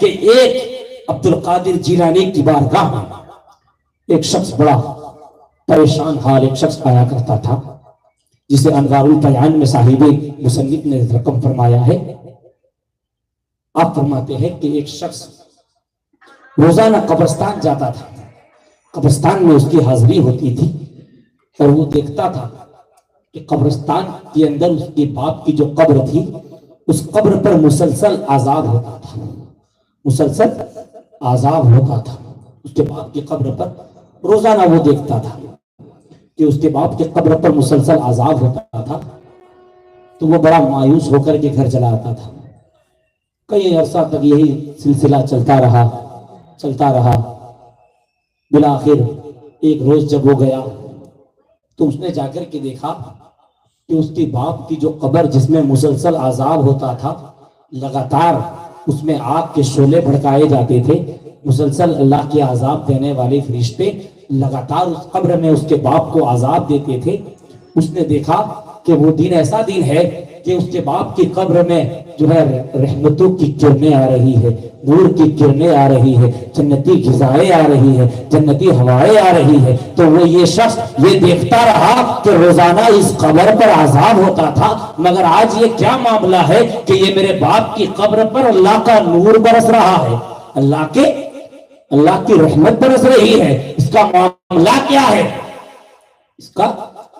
کہ ایک عبد القادر جیلانی کی بارگاہ میں ایک شخص بڑا پریشان حال ایک شخص آیا کرتا تھا، جسے انوار البیان میں صاحب مصنف نے رقم فرمایا ہے۔ آپ فرماتے ہیں کہ ایک شخص روزانہ قبرستان جاتا تھا، قبرستان میں اس کی حاضری ہوتی تھی، اور وہ دیکھتا تھا کہ قبرستان کے اندر اس کے باپ کی جو قبر تھی، اس قبر پر مسلسل عذاب ہوتا تھا، مسلسل عذاب ہوتا تھا اس کے باپ کی قبر پر۔ روزانہ وہ دیکھتا تھا کہ اس کے باپ کی قبر پر مسلسل عذاب ہوتا تھا، تو وہ بڑا مایوس ہو کر کے گھر چلا آتا تھا۔ کئی عرصہ تک یہی سلسلہ چلتا رہا۔ بالآخر ایک روز جب وہ گیا تو اس نے جا کر کے دیکھا کہ اس کے باپ کی جو قبر جس میں مسلسل عذاب ہوتا تھا، لگاتار اس میں آگ کے شعلے بھڑکائے جاتے تھے، مسلسل اللہ کے عذاب دینے والے فرشتے لگاتار اس قبر میں اس کے باپ کو عذاب دیتے تھے۔ اس نے دیکھا کہ وہ دن ایسا دن ہے کہ اس کے باپ کی قبر میں جو ہے رحمتوں کی کرنیں آ رہی ہے، نور کی کرنیں آ رہی ہے، جنتی غذائیں آ رہی ہے، جنتی ہوائیں آ رہی ہے۔ تو وہ یہ شخص یہ دیکھتا رہا کہ روزانہ اس قبر پر عذاب ہوتا تھا، مگر آج یہ کیا معاملہ ہے کہ یہ میرے باپ کی قبر پر اللہ کا نور برس رہا ہے، اللہ کی رحمت برس رہی ہے۔ اس کا معاملہ کیا ہے؟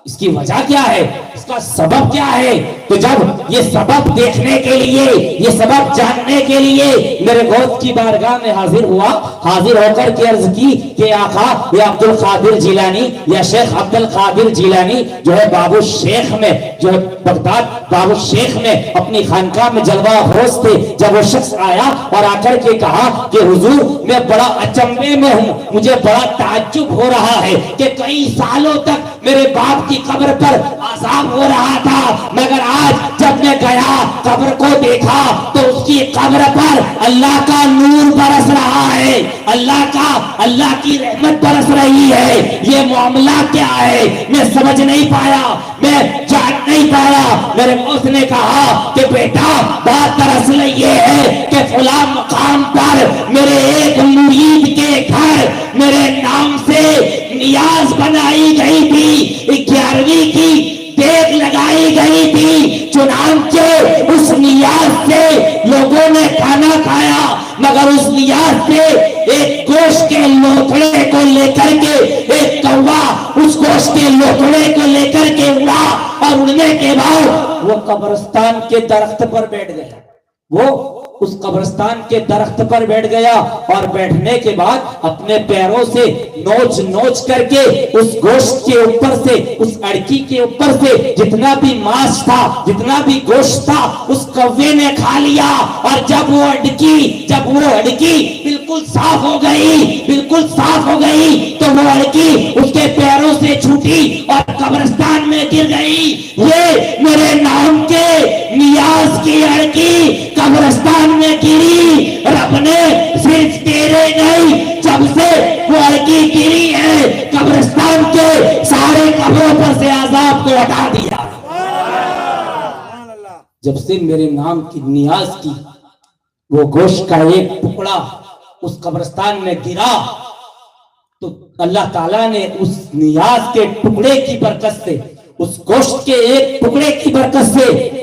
اس کی وجہ کیا ہے؟ اس کا سبب کیا ہے؟ تو جب یہ سبب دیکھنے کے لیے، یہ سبب جاننے کے لیے میرے گوشت کی بارگاہ میں حاضر ہوا، حاضر ہو کر کے عرض کی کہ آقا یا عبد القادر جیلانی یا شیخ عبد القادر جیلانی جو ہے باب الشیخ میں، جو ہے بغداد باب الشیخ میں اپنی خانقاہ میں جلوہ افروز تھے۔ جب وہ شخص آیا اور آ کر کے کہا کہ حضور میں بڑا اچنبے میں ہوں، مجھے بڑا تعجب ہو رہا ہے کہ کئی سالوں تک میرے باپ کی قبر پر عذاب ہو رہا تھا، مگر آج جب میں گیا قبر کو دیکھا تو اس کی قبر پر اللہ کا نور برس رہا ہے، اللہ کی رحمت برس رہی ہے۔ یہ معاملہ کیا ہے؟ میں سمجھ نہیں پایا، میں جان نہیں پایا۔ میرے دوست نے کہا کہ بیٹا بات دراصل یہ ہے کہ فلاں مقام پر میرے ایک مرید کے گھر میرے نام سے نیاز بنائی گئی تھی، 11ویں کی دیگ لگائی گئی تھی، چنانچہ اس نیاز سے لوگوں نے کھانا کھایا، مگر اس نیاز سے ایک گوشت کے لوتھڑے کو لے کر کے ایک کوا اس گوشت کے لوتھڑے کو لے کر کے اڑا، اور اڑنے کے بعد وہ قبرستان کے درخت پر بیٹھ گیا، وہ اس قبرستان کے درخت پر بیٹھ گیا، اور بیٹھنے کے بعد اپنے پیروں سے نوچ نوچ کر کے اس گوشت کے اوپر سے، اس اڑکی کے اوپر سے جتنا بھی ماس تھا، جتنا بھی گوشت تھا، اس کوے نے کھا لیا۔ اور جب وہ اڑکی بالکل صاف ہو گئی تو وہ اڑکی اس کے پیروں سے چھوٹی اور قبرستان میں گر گئی۔ یہ میرے نام کے نیاز کی اڑکی قبرستان میں گری، رب نے صرف تیرے نہیں، جب سے وہ اڑکی گری ہے قبرستان کے سارے قبروں پر سے عذاب کو ہٹا دیا۔ جب سے میرے نام کی نیاز کی وہ گوشت کا ایک ٹکڑا اس قبرستان میں گرا، تو اللہ تعالیٰ نے اس نیاز کے ٹکڑے کی برکت سے، اس گوشت کے ایک ٹکڑے کی برکت سے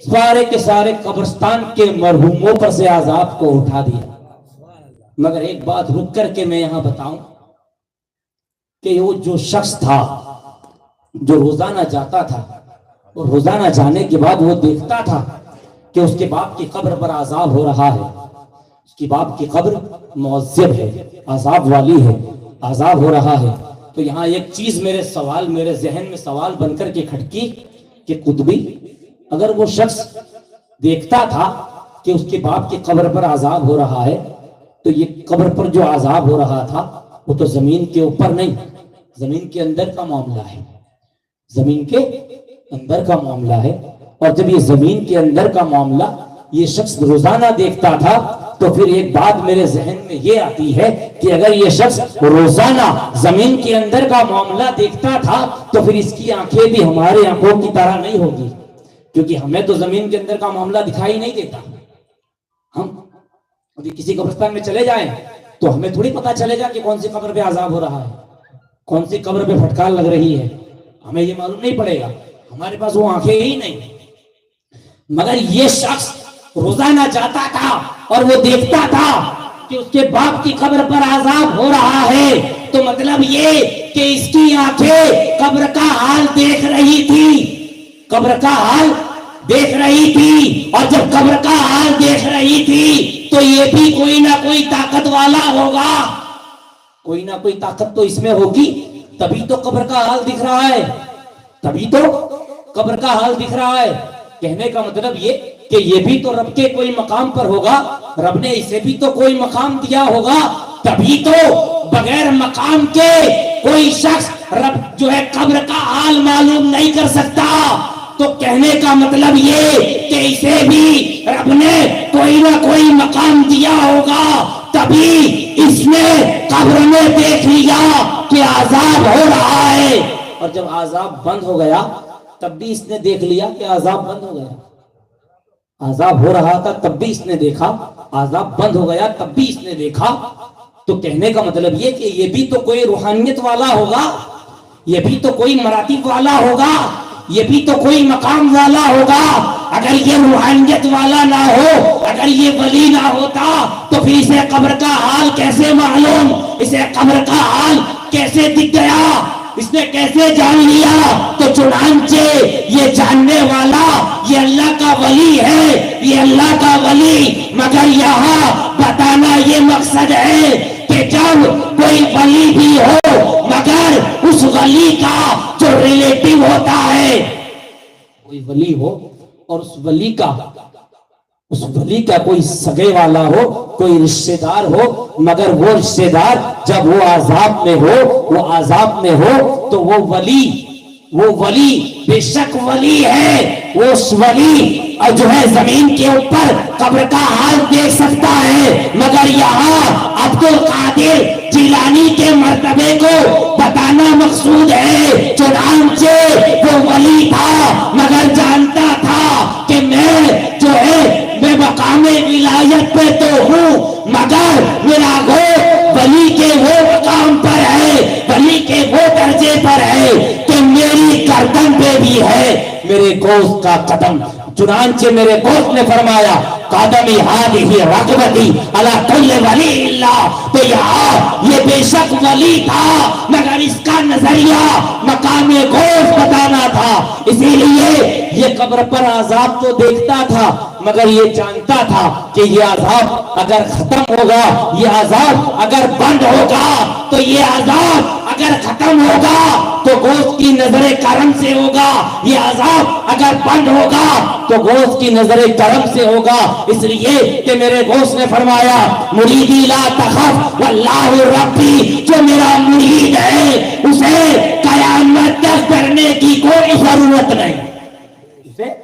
سارے کے سارے قبرستان کے مرحوموں پر سے عذاب کو اٹھا دیا۔ مگر ایک بات رک کر کے میں یہاں بتاؤں کہ وہ جو شخص تھا جو روزانہ جاتا تھا، اور روزانہ جانے کے بعد وہ دیکھتا تھا کہ اس کے باپ کی قبر پر عذاب ہو رہا ہے، اس کی باپ کی قبر معذب ہے، عذاب والی ہے، عذاب ہو رہا ہے، تو یہاں ایک چیز میرے ذہن میں سوال بن کر کے کھٹکی کہ قطبی اگر وہ شخص دیکھتا تھا کہ اس کے باپ کی قبر پر عذاب ہو رہا ہے، تو یہ قبر پر جو عذاب ہو رہا تھا وہ تو زمین کے اوپر نہیں، زمین کے اندر کا معاملہ ہے، زمین کے اندر کا معاملہ ہے۔ اور جب یہ زمین کے اندر کا معاملہ یہ شخص روزانہ دیکھتا تھا، تو پھر ایک بات میرے ذہن میں یہ آتی ہے کہ اگر یہ شخص روزانہ زمین کے اندر کا معاملہ دیکھتا تھا تو پھر اس کی آنکھیں بھی ہماری آنکھوں کی طرح نہیں ہوگی، کیونکہ ہمیں تو زمین کے اندر کا معاملہ دکھائی نہیں دیتا، ابھی کسی قبرستان میں چلے جائیں تو ہمیں تھوڑی پتا چلے گا کہ کون سی قبر پہ عذاب ہو رہا ہے، کون سی قبر پہ پھٹکار لگ رہی ہے، ہمیں یہ معلوم نہیں پڑے گا، ہمارے پاس وہ آنکھیں ہی نہیں۔ مگر یہ شخص روزانہ جاتا تھا اور وہ دیکھتا تھا کہ اس کے باپ کی قبر پر عذاب ہو رہا ہے، تو مطلب یہ کہ اس کی آنکھیں قبر کا حال دیکھ رہی تھی، قبر کا حال دیکھ رہی تھی، اور جب قبر کا حال دیکھ رہی تھی تو یہ بھی کوئی نہ کوئی طاقت والا ہوگا، کوئی نہ کوئی طاقت تو اس میں ہوگی، تبھی تو قبر کا حال دکھ رہا ہے، تبھی تو قبر کا حال دکھ رہا ہے۔ کہنے کا مطلب یہ کہ یہ بھی تو رب کے کوئی مقام پر ہوگا، رب نے اسے بھی تو کوئی مقام دیا ہوگا، تبھی تو بغیر مقام کے کوئی شخص رب جو ہے قبر کا حال معلوم نہیں کر سکتا۔ تو کہنے کا مطلب یہ کہ اسے بھی رب نے کوئی نہ کوئی مقام دیا ہوگا، تبھی اس نے قبر میں دیکھ لیا کہ عذاب ہو رہا ہے، اور جب عذاب بند ہو گیا تب بھی اس نے دیکھ لیا کہ عذاب بند ہو گیا، عذاب ہو رہا تھا تب بھی اس نے دیکھا، عذاب بند ہو گیا تب بھی اس نے دیکھا۔ تو کہنے کا مطلب یہ کہ یہ بھی تو کوئی روحانیت والا ہوگا، یہ بھی تو کوئی مراتب والا ہوگا، یہ بھی تو کوئی مقام والا ہوگا۔ اگر یہ روحانیت والا نہ ہو، اگر یہ ولی نہ ہوتا تو پھر اسے قبر کا حال کیسے معلوم، اسے قبر کا حال کیسے دکھ گیا، اس نے کیسے جان لیا؟ تو چنانچہ یہ جاننے والا یہ اللہ کا ولی ہے، یہ اللہ کا ولی، مگر یہاں بتانا یہ مقصد ہے کہ جب کوئی ولی بھی ہو مگر اس ولی کا جو ریلیٹیو ہوتا ہے، کوئی ولی ہو اور اس ولی کا کوئی سگے والا ہو، کوئی رشتہ دار ہو، مگر وہ رشتہ دار جب وہ عذاب میں ہو تو وہ ولی بے شک ولی ہے، وہ اس ولی جو ہے زمین کے اوپر قبر کا حال دیکھ سکتا ہے، مگر یہاں عبد القادر جیلانی کے مرتبے کو بتانا مقصود ہے۔ چنانچہ وہ ولی تھا مگر جانتا تھا کہ میں جو ہے میں مقام ولایت پہ تو ہوں، مگر میرا گوشت ولی کے وہ مقام پر ہے، ولی کے وہ درجے پر ہے کہ میری گردن پہ بھی ہے میرے گوشت کا قدم۔ چنانچہ میرے گوشت نے فرمایا قدمی ہادی رغبتی علی کل ولی اللہ، تو یہاں یہ بے شک ولی تھا مگر اس کا نظریہ مقام گوشت بتانا تھا، اسی لیے یہ قبر پر عذاب تو دیکھتا تھا مگر یہ جانتا تھا کہ یہ عذاب اگر ختم ہوگا، یہ عذاب اگر بند ہوگا، تو یہ عذاب اگر ختم ہوگا تو گوشت کی نظر کرم سے ہوگا، یہ عذاب اگر بند ہوگا تو گوشت کی نظر کرم سے ہوگا، اس لیے کہ میرے گوشت نے فرمایا مریدی لا تخف واللہ ربی، جو میرا مرید ہے اسے قیامت تک ڈرنے کی کوئی ضرورت نہیں، اسے